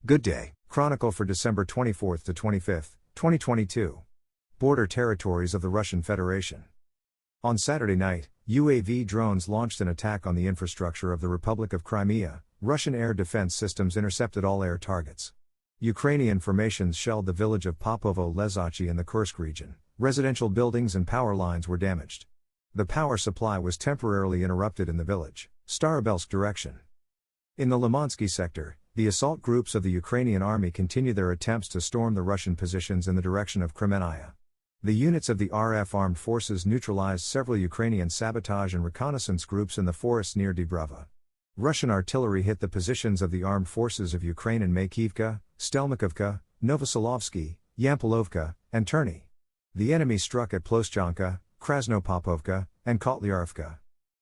Good day. Chronicle for December 24 to 25, 2022. Border territories of the Russian Federation. On Saturday night, UAV drones launched an attack on the infrastructure of the Republic of Crimea. Russian air defense systems intercepted all air targets. Ukrainian formations shelled the village of Popovo-Lezhachi in the Kursk region. Residential buildings and power lines were damaged. The power supply was temporarily interrupted in the village, Starobelsk direction. In the Limansky sector, the assault groups of the Ukrainian army continue their attempts to storm the Russian positions in the direction of Kremennaya. The units of the RF armed forces neutralized several Ukrainian sabotage and reconnaissance groups in the forests near Dibrova. Russian artillery hit the positions of the armed forces of Ukraine in Makeyevka, Stelmakhivka, Novoselovsky, Yampolovka, and Terny. The enemy struck at Ploschanka, Krasnopopovka, and Kotlyarivka.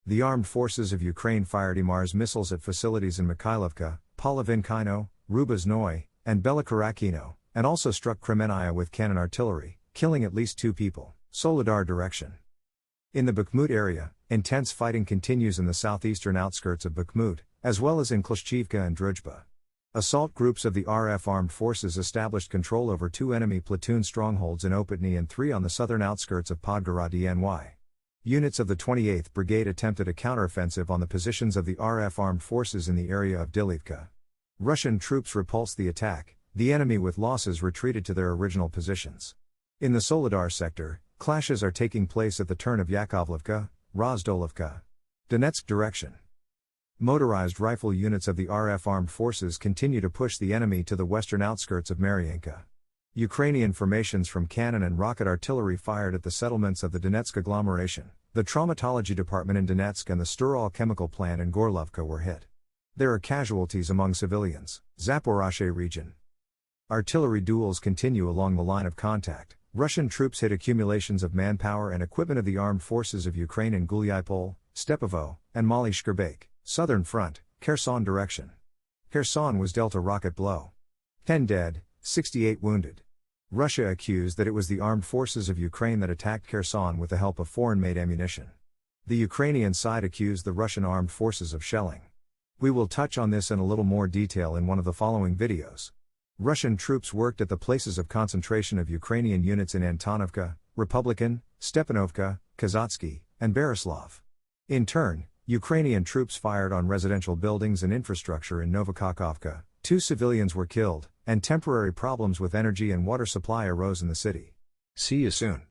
The armed forces of Ukraine fired HIMARS missiles at facilities in Makeyevka, Polivinkyno, Rubeznoye, and Belokarakhino, and also struck Kremennaya with cannon artillery, killing at least 2 people. Soledar direction. In the Bakhmut area, intense fighting continues in the southeastern outskirts of Bakhmut, as well as in Klishchivka and Druzhba. Assault groups of the RF armed forces established control over 2 enemy platoon strongholds in Opatny and 3 on the southern outskirts of Podgorod-ny. Units of the 28th Brigade attempted a counteroffensive on the positions of the RF armed forces in the area of Dilivka. Russian troops repulsed the attack, the enemy with losses retreated to their original positions. In the Soledar sector, clashes are taking place at the turn of Yakovlivka, Rozdolovka. Donetsk direction. Motorized rifle units of the RF armed forces continue to push the enemy to the western outskirts of Maryanka. Ukrainian formations from cannon and rocket artillery fired at the settlements of the Donetsk agglomeration. The traumatology department in Donetsk and the Sturol chemical plant in Gorlovka were hit. There are casualties among civilians. Zaporozhye region. Artillery duels continue along the line of contact. Russian troops hit accumulations of manpower and equipment of the armed forces of Ukraine in Gulyapol, Stepovo, and Mali-Shcherbak. Southern front, Kherson direction. Kherson was dealt a rocket blow. 10 dead, 68 wounded. Russia accused that it was the armed forces of Ukraine that attacked Kherson with the help of foreign-made ammunition. The Ukrainian side accused the Russian armed forces of shelling. We will touch on this in a little more detail in one of the following videos. Russian troops worked at the places of concentration of Ukrainian units in Antonovka, Republican, Stepanovka, Kazatsky, and Berislav. In turn, Ukrainian troops fired on residential buildings and infrastructure in Novokakhovka. 2 civilians were killed, and temporary problems with energy and water supply arose in the city. See you soon.